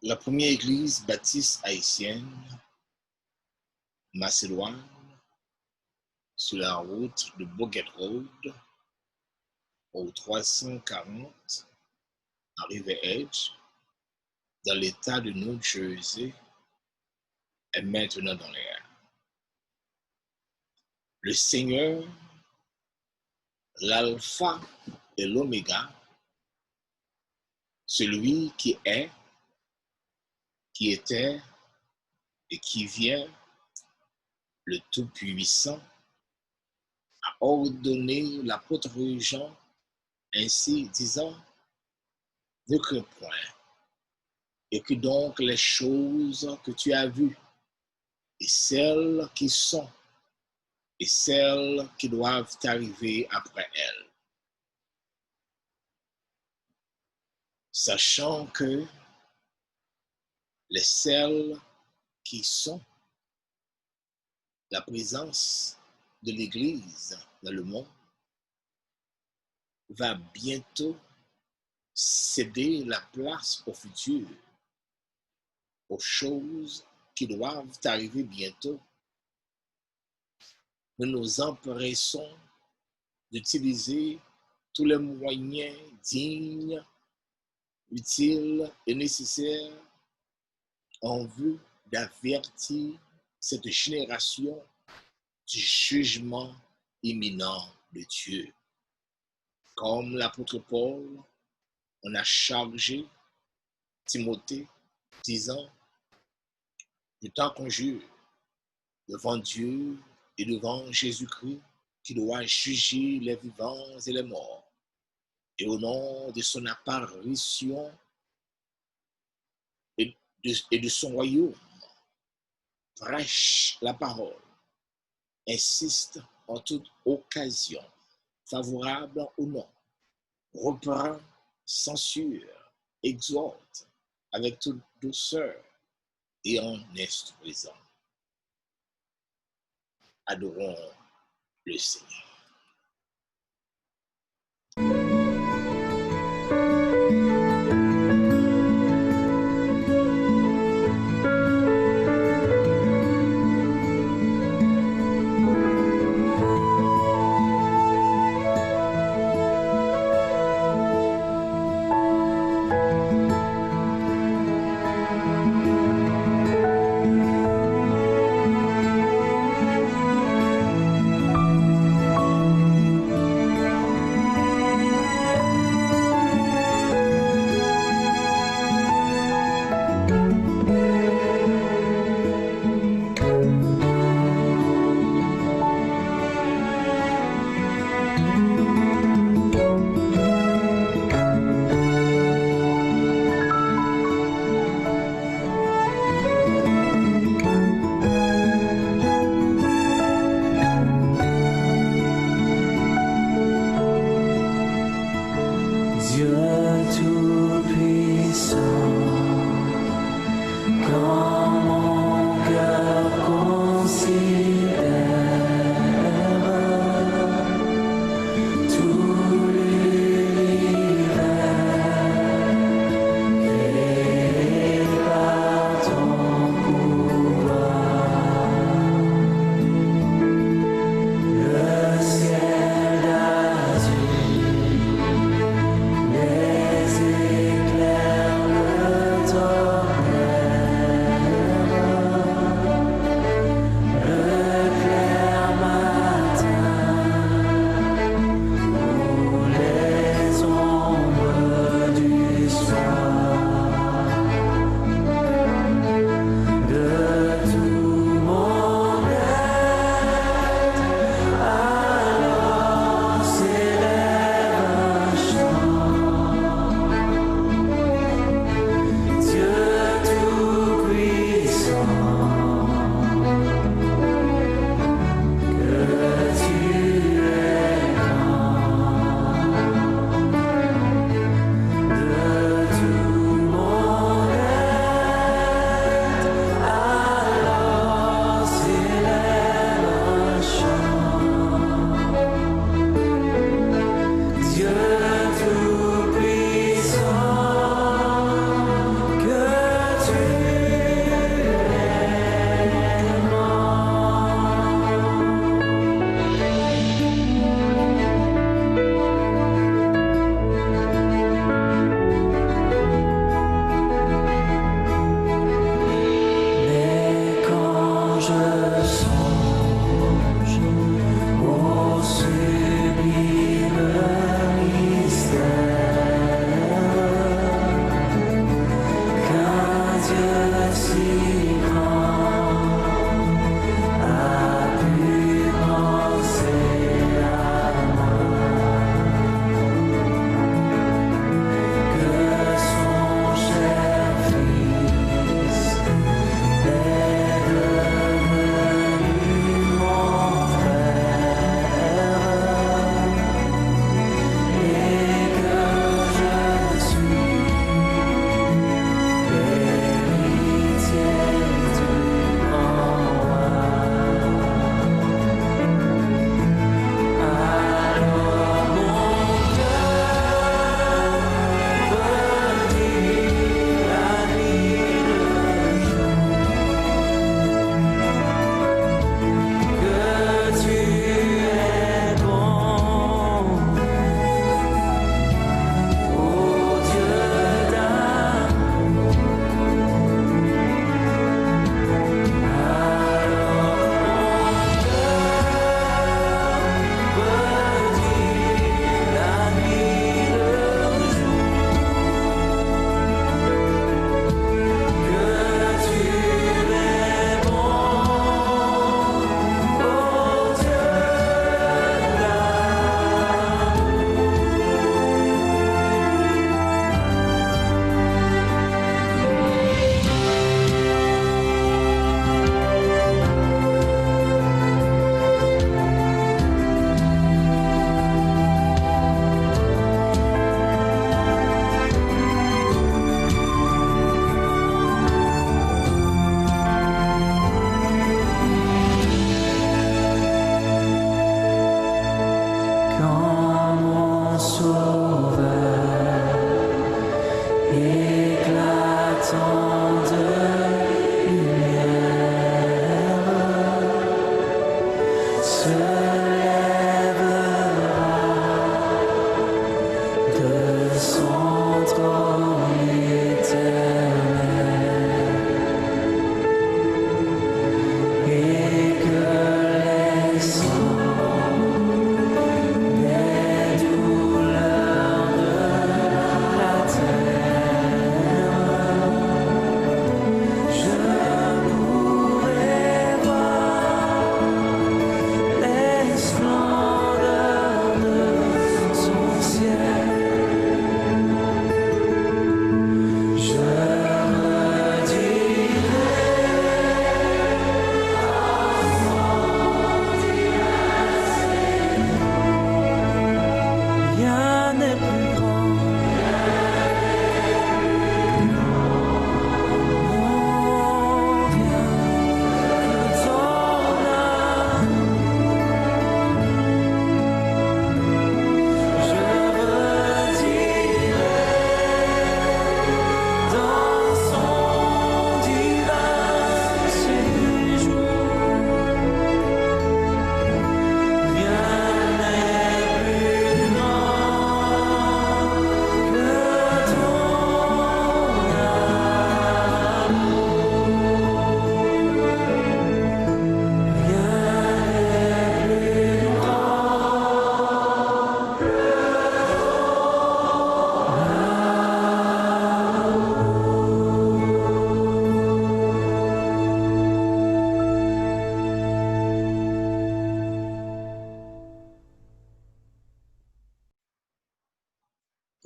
La première église baptiste haïtienne, Macédoine, sur la route de Boget Road, au 340 à River Edge, dans l'État de New Jersey, est maintenant dans l'air. Le Seigneur, l'Alpha et l'Oméga, celui qui est, qui était et qui vient, le Tout-Puissant, a ordonné l'apôtre Jean ainsi disant: ne crains point, et que donc les choses que tu as vues, et celles qui sont, et celles qui doivent arriver après elles. Sachant que les celles qui sont, la présence de l'Église dans le monde, va bientôt céder la place au futur, aux choses qui doivent arriver bientôt. Nous nous empressons d'utiliser tous les moyens dignes, utiles et nécessaires en vue d'avertir cette génération du jugement imminent de Dieu. Comme l'apôtre Paul en a chargé Timothée, disant: je t'en conjure, devant Dieu et devant Jésus-Christ, qui doit juger les vivants et les morts, et au nom de son apparition et de son royaume, prêche la parole, insiste en toute occasion, favorable ou non, reprend, censure, exhorte avec toute douceur et en instruisant. Adorons le Seigneur.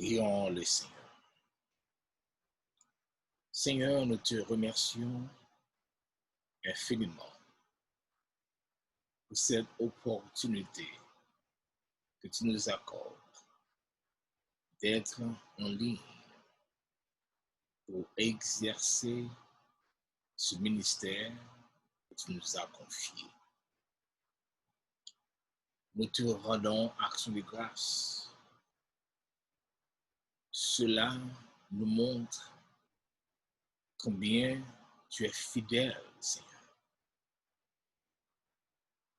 Prions le Seigneur. Seigneur, nous te remercions infiniment pour cette opportunité que tu nous accordes d'être en ligne pour exercer ce ministère que tu nous as confié. Nous te rendons action de grâce. Cela nous montre combien tu es fidèle, Seigneur.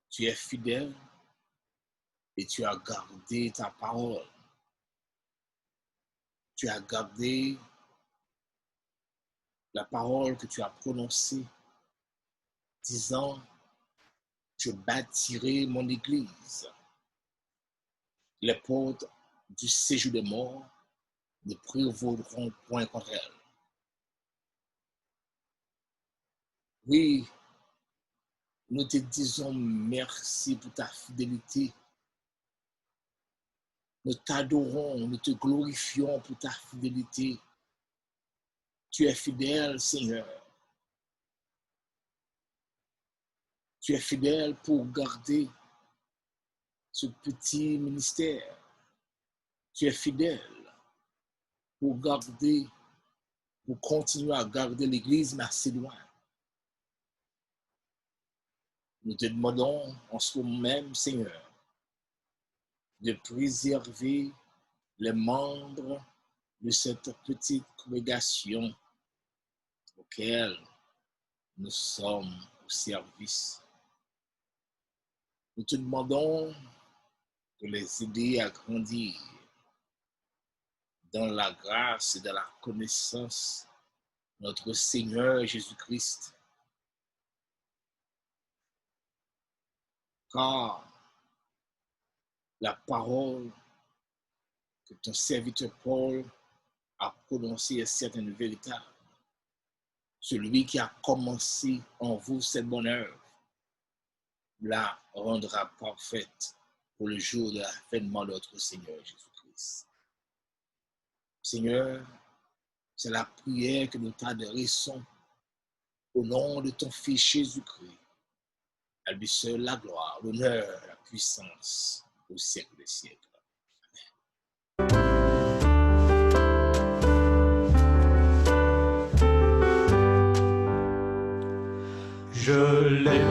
Tu es fidèle et tu as gardé ta parole. Tu as gardé la parole que tu as prononcée, disant, je bâtirai mon église. Les portes du séjour des morts ne prévaudront point contre elle. Oui, nous te disons merci pour ta fidélité. Nous t'adorons, nous te glorifions pour ta fidélité. Tu es fidèle, Seigneur. Tu es fidèle pour garder ce petit ministère. Tu es fidèle pour continuer à garder l'Église macédoine. Nous te demandons en ce moment même, Seigneur, de préserver les membres de cette petite congrégation auquel nous sommes au service. Nous te demandons de les aider à grandir dans la grâce et dans la connaissance de notre Seigneur Jésus-Christ. Car la parole que ton serviteur Paul a prononcée est certaine et véritable. Celui qui a commencé en vous cette bonne œuvre la rendra parfaite pour le jour de l'avènement de notre Seigneur Jésus-Christ. Seigneur, c'est la prière que nous t'adressons au nom de ton Fils Jésus-Christ. À lui seul la gloire, l'honneur, la puissance au siècle des siècles. Je l'ai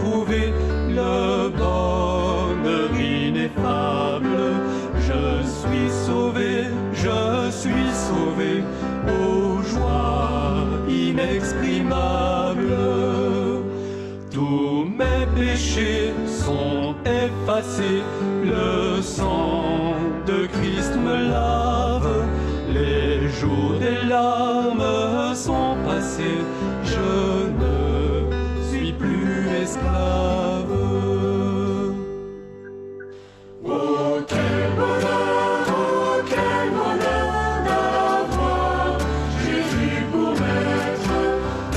trouvé, le bonheur ineffable. Je suis sauvé, aux joies inexprimables. Tous mes péchés sont effacés, le sang de Christ me lave. Les jours des larmes sont passés, je ne suis plus esclave. Oh quel bonheur d'avoir Jésus pour maître,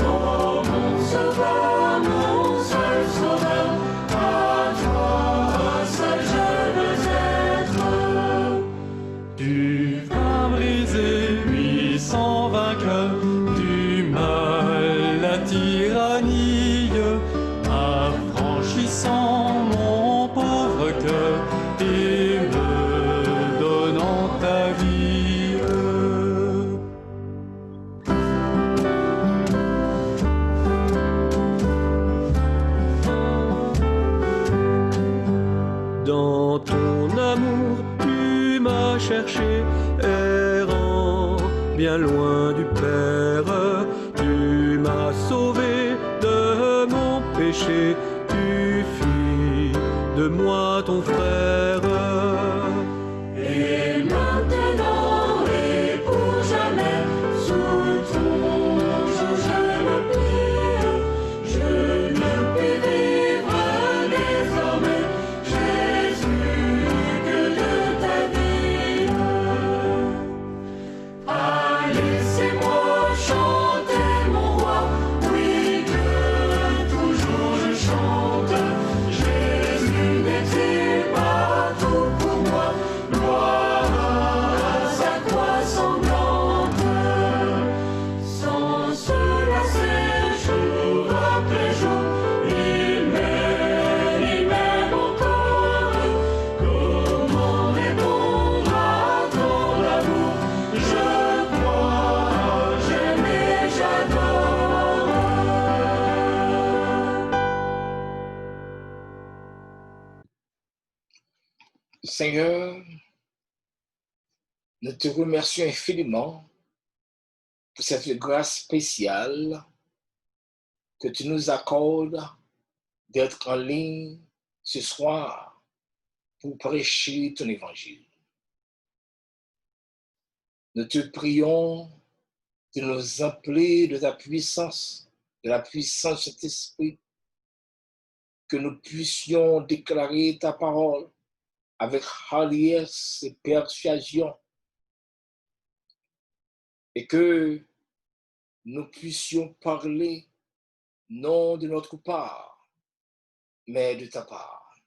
oh mon sauveur, mon seul sauveur, à toi seul je veux être. Tu vas briser 800 vainqueurs du mal, la tyrannie, affranchissant mon pauvre cœur et me donnant ta vie. Dans ton amour, tu m'as cherché, errant bien loin du Père. Tu m'as sauvé de mon péché, tu fis de moi ton frère. Et maintenant et pour jamais, sous ton joug je me plie, je ne puis vivre désormais, Jésus, que de ta vie. Ah, laissez-moi chanter mon roi, oui que toujours je chante. Jésus n'est-il pas Seigneur, nous te remercions infiniment pour cette grâce spéciale que tu nous accordes d'être en ligne ce soir pour prêcher ton évangile. Nous te prions de nous appeler de ta puissance, de la puissance de cet esprit, que nous puissions déclarer ta parole avec hardiesse et persuasion, et que nous puissions parler non de notre part, mais de ta part.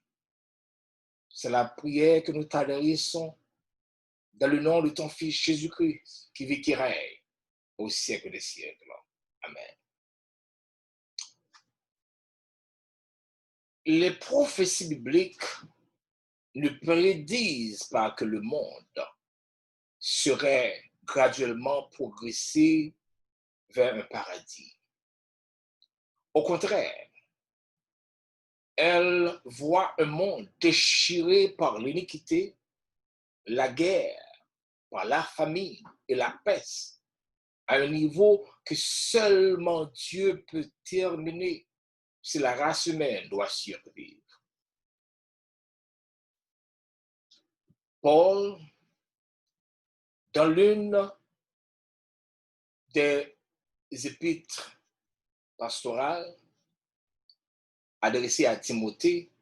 C'est la prière que nous t'adressons dans le nom de ton Fils Jésus-Christ, qui vit, qui règne au siècle des siècles. Amen. Les prophéties bibliques ne prédisent pas que le monde serait graduellement progressé vers un paradis. Au contraire, elles voient un monde déchiré par l'iniquité, la guerre, par la famine et la peste, à un niveau que seulement Dieu peut terminer si la race humaine doit survivre. Paul, dans l'une des épîtres pastorales adressées à Timothée,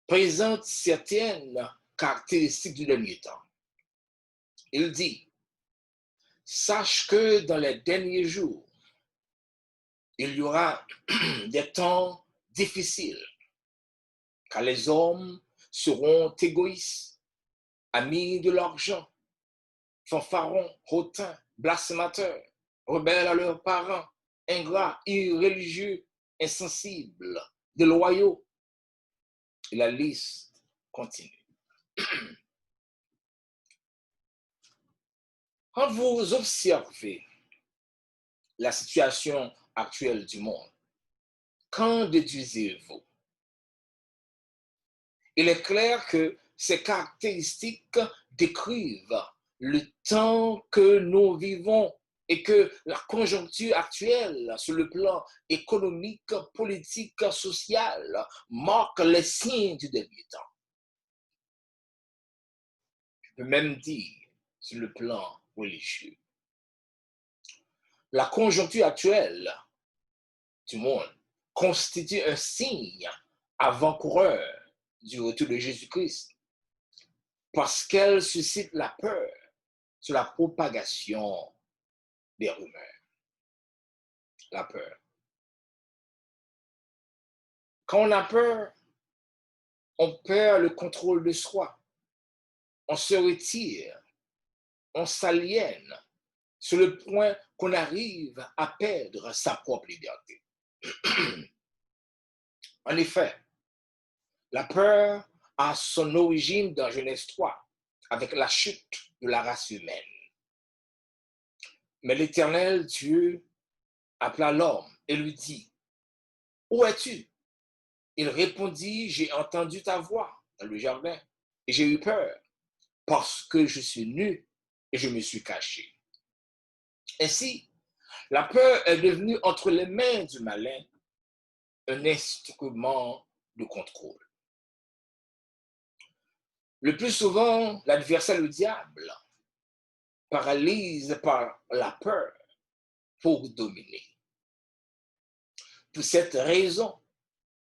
présente certaines caractéristiques du dernier temps. Il dit, « Sache que dans les derniers jours, il y aura des temps difficiles, car les hommes seront égoïstes, amis de l'argent, fanfarons, hautains, blasphémateurs, rebelles à leurs parents, ingrats, irréligieux, insensibles, déloyaux. » Et la liste continue. Quand vous observez la situation actuelle du monde, qu'en déduisez-vous? Il est clair que ces caractéristiques décrivent le temps que nous vivons et que la conjoncture actuelle sur le plan économique, politique, social marque les signes du dernier temps. Je peux même dire sur le plan religieux. La conjoncture actuelle du monde constitue un signe avant-coureur du retour de Jésus-Christ parce qu'elle suscite la peur sur la propagation des rumeurs. La peur. Quand on a peur, on perd le contrôle de soi. On se retire, on s'aliène sur le point qu'on arrive à perdre sa propre liberté. En effet, la peur a son origine dans Genèse 3, avec la chute de la race humaine. Mais l'Éternel Dieu appela l'homme et lui dit, « Où es-tu? » Il répondit, « J'ai entendu ta voix dans le jardin et j'ai eu peur parce que je suis nu et je me suis caché. » Ainsi, la peur est devenue entre les mains du malin un instrument de contrôle. Le plus souvent, l'adversaire, le diable, paralyse par la peur pour dominer. Pour cette raison,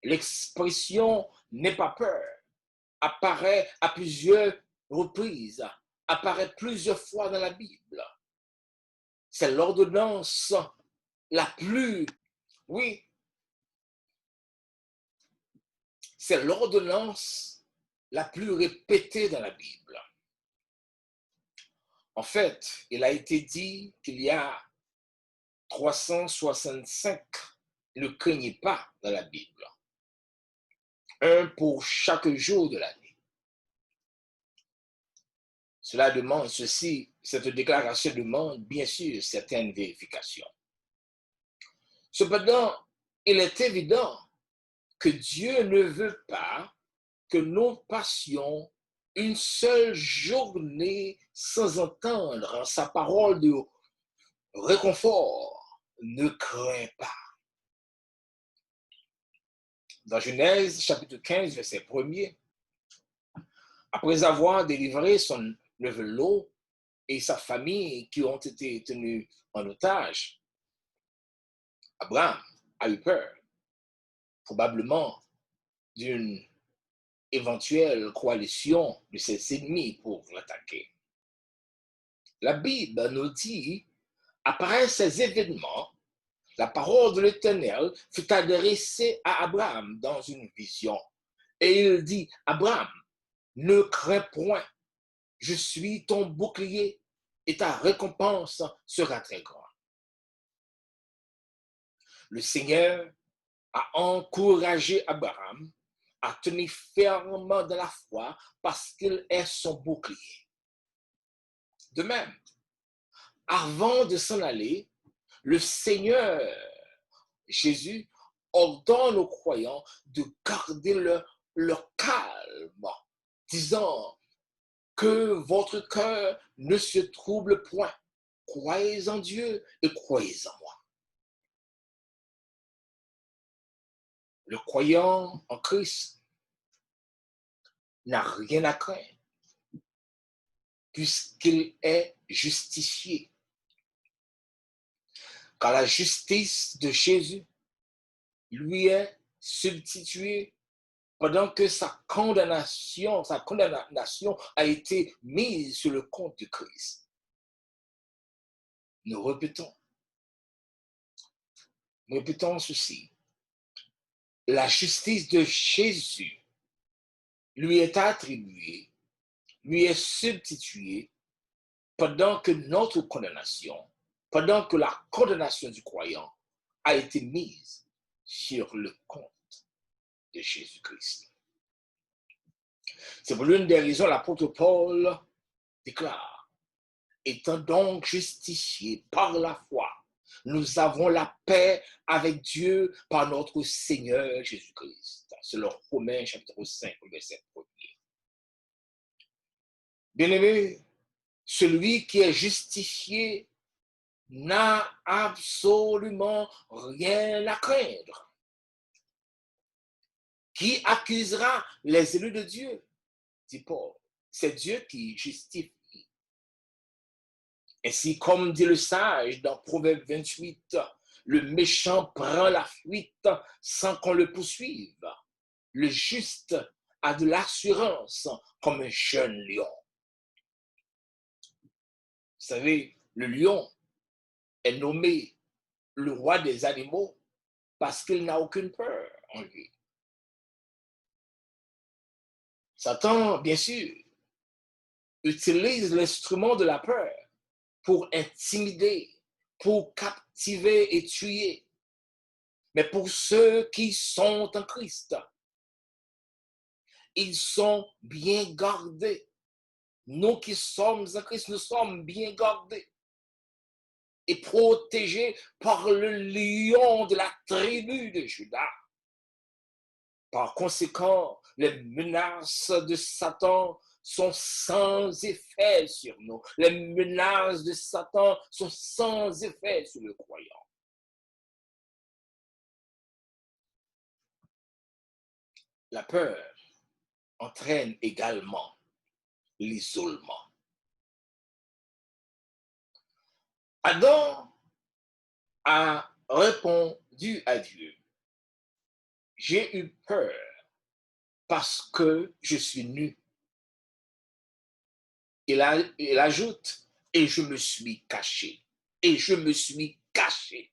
l'expression « n'aie pas peur » apparaît à plusieurs reprises, apparaît plusieurs fois dans la Bible. C'est l'ordonnance la plus, oui, c'est l'ordonnance la plus répétée dans la Bible. En fait, il a été dit qu'il y a 365 ne craignez pas dans la Bible. Un pour chaque jour de l'année. Cela demande ceci, cette déclaration demande bien sûr certaines vérifications. Cependant, il est évident que Dieu ne veut pas que nous passions une seule journée sans entendre sa parole de réconfort, ne crains pas. Dans Genèse, chapitre 15, verset 1er, après avoir délivré son neveu Lot et sa famille qui ont été tenus en otage, Abraham a eu peur, probablement d'une éventuelle coalition de ses ennemis pour l'attaquer. La Bible nous dit, après ces événements, la parole de l'Éternel fut adressée à Abraham dans une vision. Et il dit, Abraham, ne crains point, je suis ton bouclier et ta récompense sera très grande. Le Seigneur a encouragé Abraham à tenir fermement dans la foi parce qu'il est son bouclier. De même, avant de s'en aller, le Seigneur Jésus ordonne aux croyants de garder leur calme, disant que votre cœur ne se trouble point. Croyez en Dieu et croyez en moi. Le croyant en Christ n'a rien à craindre puisqu'il est justifié. Car la justice de Jésus lui est substituée pendant que sa condamnation a été mise sur le compte de Christ. Nous répétons ceci. La justice de Jésus lui est attribuée, lui est substituée pendant que la condamnation du croyant a été mise sur le compte de Jésus-Christ. C'est pour l'une des raisons l'apôtre Paul déclare, étant donc justifiés par la foi, nous avons la paix avec Dieu par notre Seigneur Jésus-Christ. Selon Romains chapitre 5, verset 1er. Bien-aimé, celui qui est justifié n'a absolument rien à craindre. Qui accusera les élus de Dieu? Dit Paul. C'est Dieu qui justifie. Ainsi, comme dit le sage dans Proverbe 28, le méchant prend la fuite sans qu'on le poursuive. Le juste a de l'assurance comme un jeune lion. Vous savez, le lion est nommé le roi des animaux parce qu'il n'a aucune peur en lui. Satan, bien sûr, utilise l'instrument de la peur pour intimider, pour captiver et tuer. Mais pour ceux qui sont en Christ, ils sont bien gardés. Nous qui sommes en Christ, nous sommes bien gardés et protégés par le lion de la tribu de Juda. Par conséquent, les menaces de Satan sont sans effet sur nous. Les menaces de Satan sont sans effet sur le croyant. La peur entraîne également l'isolement. Adam a répondu à Dieu, j'ai eu peur parce que je suis nu. Il ajoute, et je me suis caché. Et je me suis caché.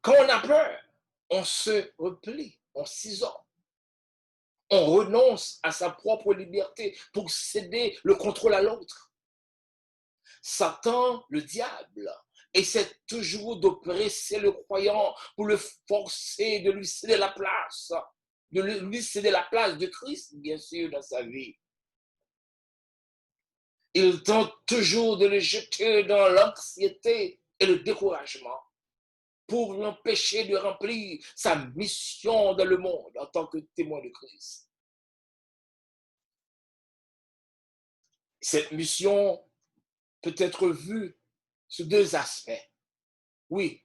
Quand on a peur, on se replie, on s'isole. On renonce à sa propre liberté pour céder le contrôle à l'autre. Satan, le diable, essaie toujours d'oppresser le croyant pour le forcer de lui céder la place, de Christ, bien sûr, dans sa vie. Il tente toujours de le jeter dans l'anxiété et le découragement pour l'empêcher de remplir sa mission dans le monde en tant que témoin de Christ. Cette mission peut être vue sous deux aspects. Oui,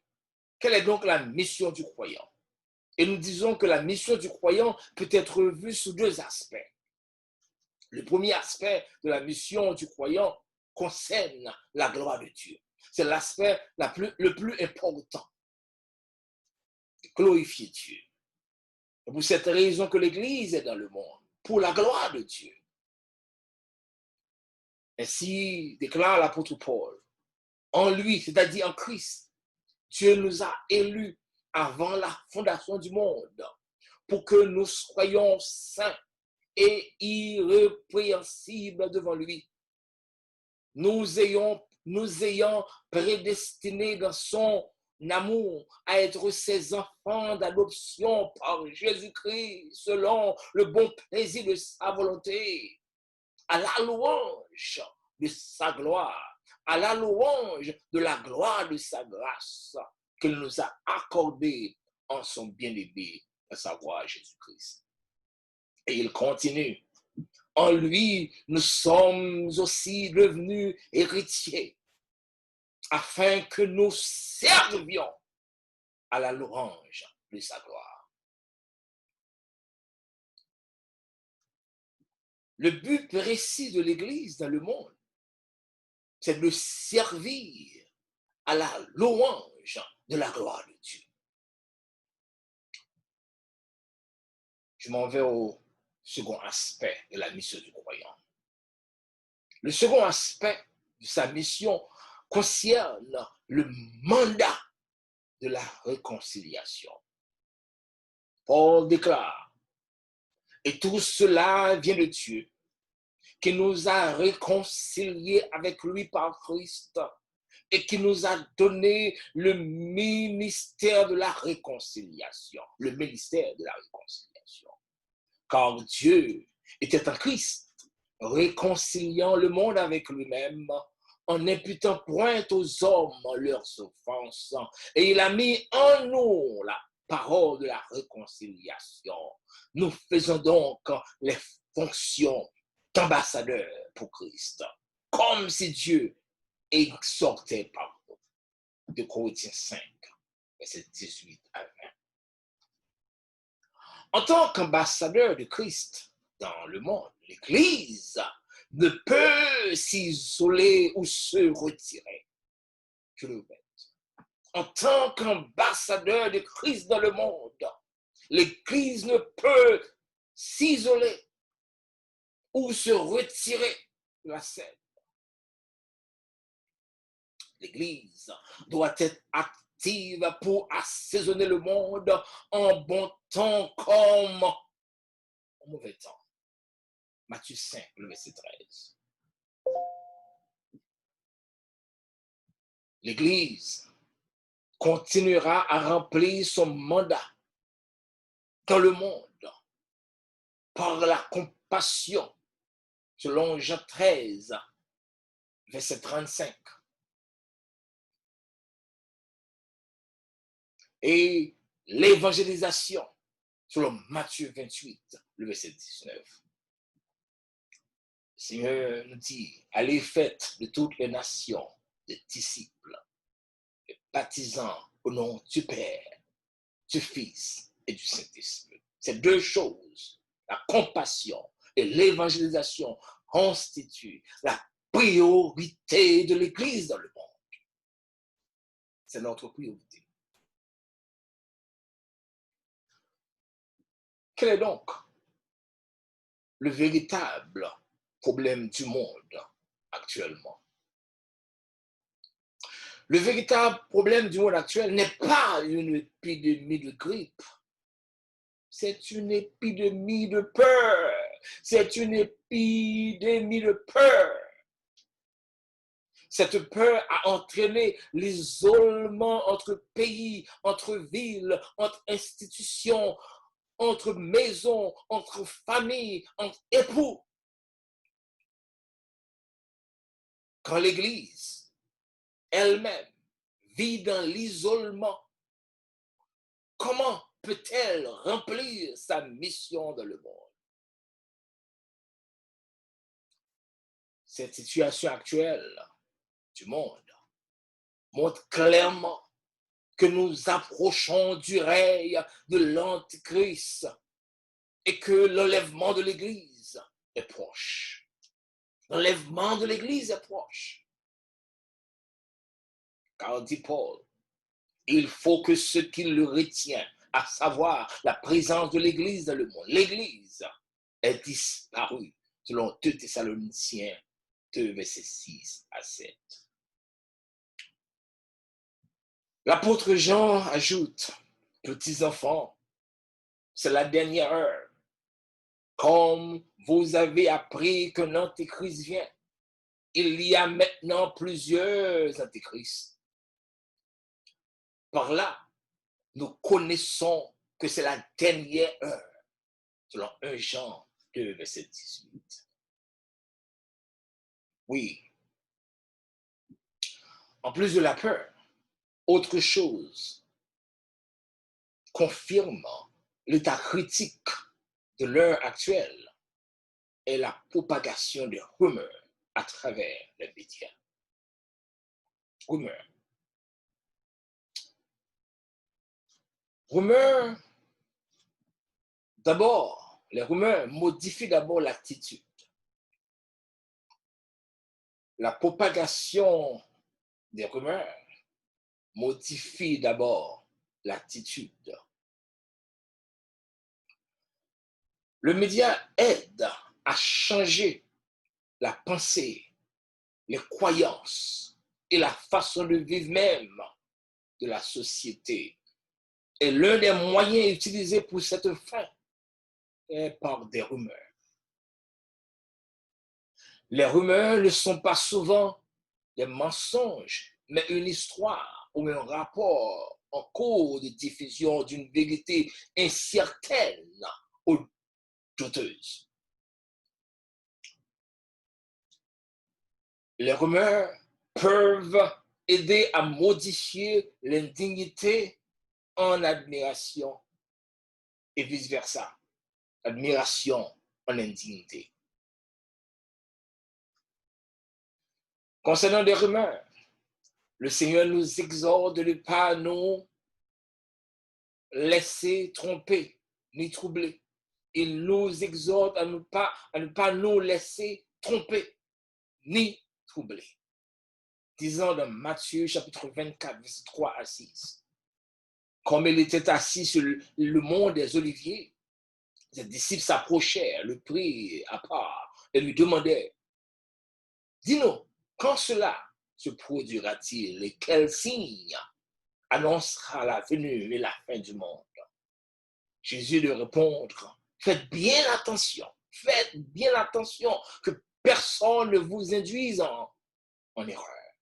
quelle est donc la mission du croyant? Et nous disons que la mission du croyant peut être vue sous deux aspects. Le premier aspect de la mission du croyant concerne la gloire de Dieu. C'est l'aspect le plus important. Glorifier Dieu. C'est pour cette raison que l'Église est dans le monde, pour la gloire de Dieu. Ainsi déclare l'apôtre Paul, en lui, c'est-à-dire en Christ, Dieu nous a élus avant la fondation du monde pour que nous soyons saints et irrépréhensibles devant lui. Nous ayant prédestinés dans son amour à être ses enfants d'adoption par Jésus-Christ selon le bon plaisir de sa volonté, à la louange de sa gloire, à la louange de la gloire de sa grâce qu'il nous a accordée en son bien-aimé, à savoir Jésus-Christ. Et il continue. En lui, nous sommes aussi devenus héritiers, afin que nous servions à la louange de sa gloire. Le but précis de l'Église dans le monde, c'est de servir à la louange de la gloire de Dieu. Je m'en vais au second aspect de la mission du croyant. Le second aspect de sa mission concerne le mandat de la réconciliation. Paul déclare, et tout cela vient de Dieu, qui nous a réconciliés avec lui par Christ et qui nous a donné le ministère de la réconciliation. Le ministère de la réconciliation. Car Dieu était en Christ, réconciliant le monde avec lui-même, en n'imputant point aux hommes leurs offenses. Et il a mis en nous la parole de la réconciliation. Nous faisons donc les fonctions d'ambassadeurs pour Christ, comme si Dieu exhortait par nous. De Corinthiens 5, verset 18 à 20. En tant qu'ambassadeur de Christ dans le monde, l'Église ne peut s'isoler ou se retirer. Je le répète. En tant qu'ambassadeur de Christ dans le monde, l'Église ne peut s'isoler ou se retirer de la scène. L'Église doit être active pour assaisonner le monde en bon temps comme en mauvais temps. Matthieu 5, le verset 13. L'Église continuera à remplir son mandat dans le monde par la compassion, selon Jean 13, verset 35. Et l'évangélisation, selon Matthieu 28, le verset 19. Le Seigneur nous dit, allez faites de toutes les nations des disciples, les baptisant au nom du Père, du Fils et du Saint-Esprit. Ces deux choses, la compassion et l'évangélisation, constituent la priorité de l'Église dans le monde. C'est notre priorité. Quel est donc le véritable problème du monde actuellement? Le véritable problème du monde actuel n'est pas une épidémie de grippe. C'est une épidémie de peur. C'est une épidémie de peur. Cette peur a entraîné l'isolement entre pays, entre villes, entre institutions, entre maisons, entre familles, entre époux. Quand l'Église elle-même vit dans l'isolement, comment peut-elle remplir sa mission dans le monde? Cette situation actuelle du monde montre clairement que nous approchons du règne de l'Antichrist et que l'enlèvement de l'Église est proche. L'enlèvement de l'Église est proche. Car, dit Paul, il faut que ce qui le retient, à savoir la présence de l'Église dans le monde, l'Église est disparue, selon 2 Thessaloniciens 2, versets 6 à 7. L'apôtre Jean ajoute, petits enfants, c'est la dernière heure. Comme vous avez appris qu'un antéchrist vient, il y a maintenant plusieurs antéchrists. Par là, nous connaissons que c'est la dernière heure, selon 1 Jean 2, verset 18. Oui. En plus de la peur, autre chose confirme l'état critique de l'heure actuelle est la propagation des rumeurs à travers les médias. Rumeurs. Rumeurs, d'abord, les rumeurs modifient d'abord l'attitude. La propagation des rumeurs modifie d'abord l'attitude. Le média aide à changer la pensée, les croyances et la façon de vivre même de la société. Et l'un des moyens utilisés pour cette fin est par des rumeurs. Les rumeurs ne sont pas souvent des mensonges, mais une histoire ou un rapport en cours de diffusion d'une vérité incertaine ou douteuse. Les rumeurs peuvent aider à modifier l'indignité en admiration et vice-versa. Admiration en indignité. Concernant des rumeurs, le Seigneur nous exhorte de ne pas nous laisser tromper ni troubler. Il nous exhorte à ne pas nous laisser tromper ni troubler. Disons dans Matthieu chapitre 24, verset 3 à 6. Comme il était assis sur le mont des Oliviers, ses disciples s'approchèrent, le prirent à part et lui demandaient, dis-nous, quand cela se produira-t-il et quel signe annoncera la venue et la fin du monde? Jésus de répondre, faites bien attention que personne ne vous induise en erreur.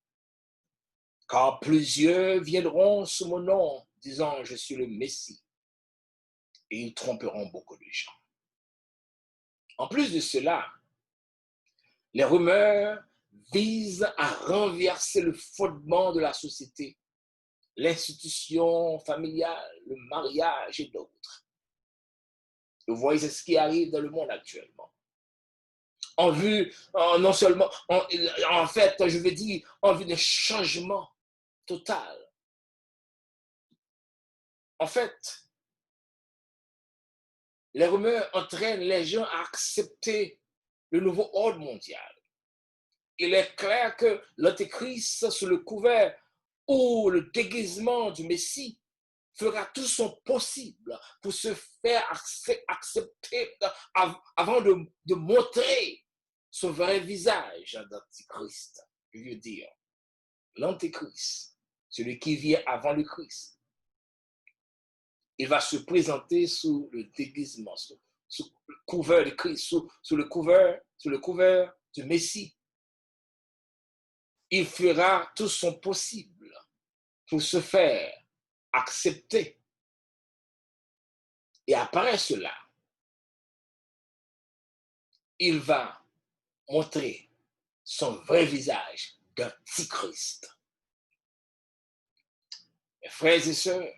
Car plusieurs viendront sous mon nom, disant, je suis le Messie, et ils tromperont beaucoup de gens. En plus de cela, les rumeurs visent à renverser le fondement de la société, l'institution familiale, le mariage et d'autres. Vous voyez, c'est ce qui arrive dans le monde actuellement. En vue, non seulement, en fait, je veux dire, en vue d'un changement total. En fait, les rumeurs entraînent les gens à accepter le nouveau ordre mondial. Il est clair que l'Antéchrist, sous le couvert ou le déguisement du Messie, fera tout son possible pour se faire accepter avant de montrer son vrai visage d'Antichrist. Je veux dire, l'Antéchrist, celui qui vient avant le Christ, il va se présenter sous le déguisement, sous le couvert de Christ, sous le couvert du Messie. Il fera tout son possible pour se faire accepter. Et après cela, il va montrer son vrai visage d'Antichrist. Mes frères et sœurs,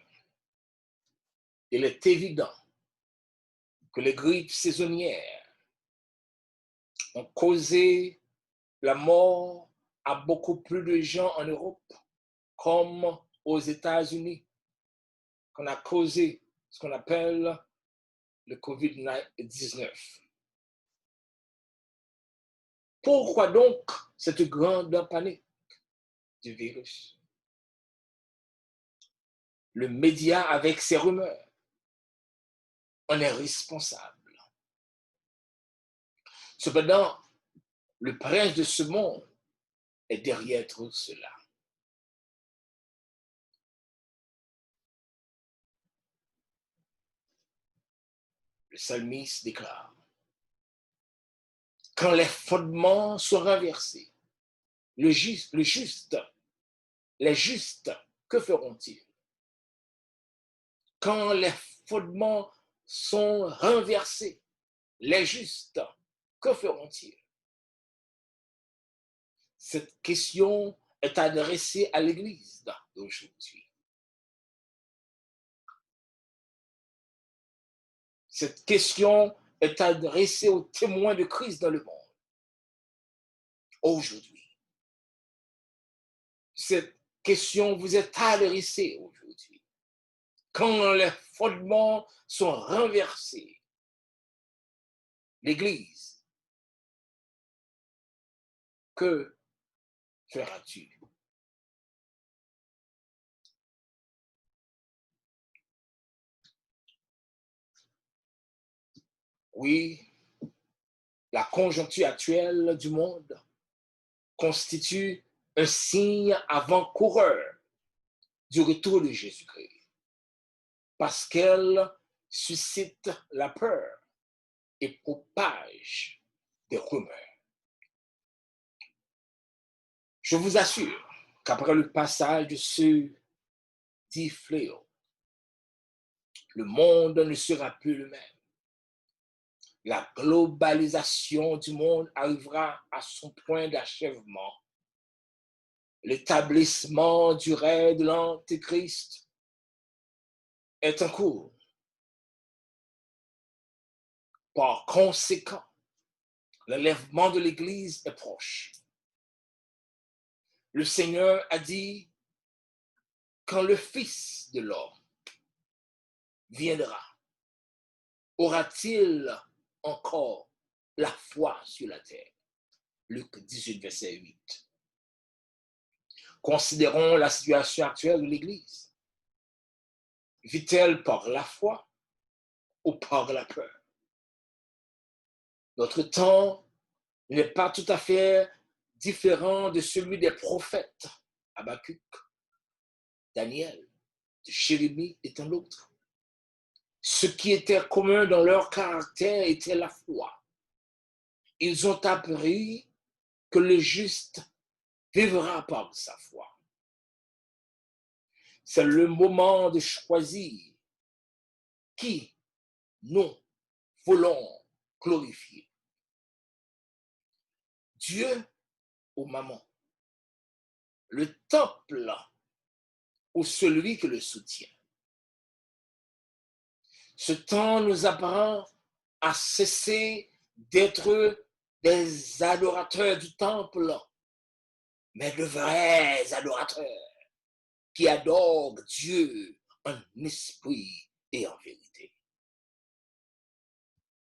il est évident que les grippes saisonnières ont causé la mort à beaucoup plus de gens en Europe, comme aux États-Unis, qu'on a causé ce qu'on appelle le COVID-19. Pourquoi donc cette grande panique du virus? Le média, avec ses rumeurs, en est responsable. Cependant, le prince de ce monde est derrière tout cela. Le psalmiste déclare: quand les fondements sont renversés, les justes, que feront-ils? Quand les fondements sont renversés, les justes, que feront-ils? Cette question est adressée à l'Église d'aujourd'hui. Cette question est adressée aux témoins de Christ dans le monde aujourd'hui. Cette question vous est adressée aujourd'hui. Quand les fondements sont renversés, l'Église, que feras-tu? Oui, la conjoncture actuelle du monde constitue un signe avant-coureur du retour de Jésus-Christ, parce qu'elle suscite la peur et propage des rumeurs. Je vous assure qu'après le passage de ce dit fléau, le monde ne sera plus le même. La globalisation du monde arrivera à son point d'achèvement. L'établissement du règne de l'Antéchrist est en cours. Par conséquent, l'enlèvement de l'Église est proche. Le Seigneur a dit: quand le Fils de l'homme viendra, aura-t-il encore la foi sur la terre? Luc 18, verset 8. Considérons la situation actuelle de l'Église. Vit-elle par la foi ou par la peur? Notre temps n'est pas tout à fait différent de celui des prophètes, Habakkuk, Daniel, de Jérémie et tant d'autres. Ce qui était commun dans leur caractère était la foi. Ils ont appris que le juste vivra par sa foi. C'est le moment de choisir qui nous voulons glorifier. Dieu ou maman, le temple ou celui qui le soutient. Ce temps nous apprend à cesser d'être des adorateurs du temple, mais de vrais adorateurs qui adorent Dieu en esprit et en vérité.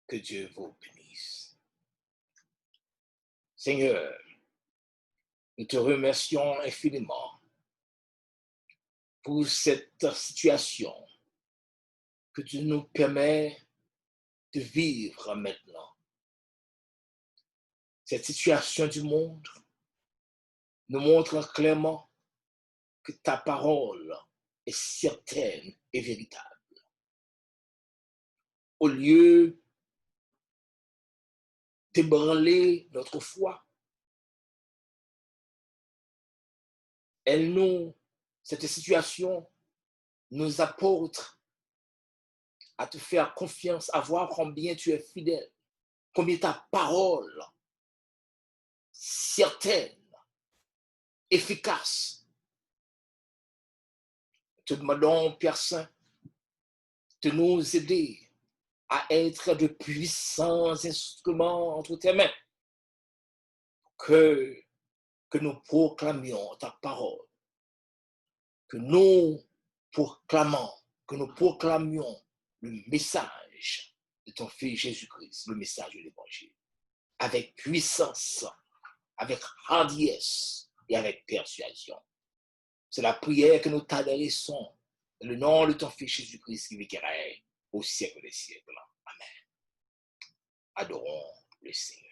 Que Dieu vous bénisse. Seigneur, nous te remercions infiniment pour cette situation que tu nous permets de vivre maintenant. Cette situation du monde nous montre clairement que ta parole est certaine et véritable. Au lieu d'ébranler notre foi, cette situation nous apporte à te faire confiance, à voir combien tu es fidèle, combien ta parole certaine, efficace. Te demandons, Père Saint, de nous aider à être de puissants instruments entre tes mains, pour que nous proclamions ta parole, que nous proclamions le message de ton Fils Jésus-Christ, le message de l'Évangile, avec puissance, avec hardiesse et avec persuasion. C'est la prière que nous t'adressons dans le nom de ton Fils Jésus-Christ qui vit et règne au siècle des siècles. Amen. Adorons le Seigneur.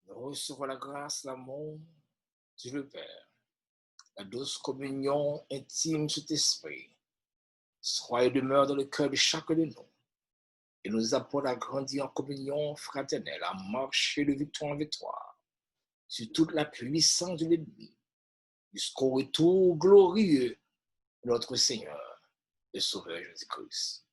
Recevons la grâce, l'amour, Dieu le Père, la douce communion intime cet esprit, soit et demeure dans le cœur de chacun de nous, et nous apporte à grandir en communion fraternelle, à marcher de victoire en victoire, sur toute la puissance de l'ennemi, jusqu'au retour glorieux de notre Seigneur et Sauveur Jésus-Christ.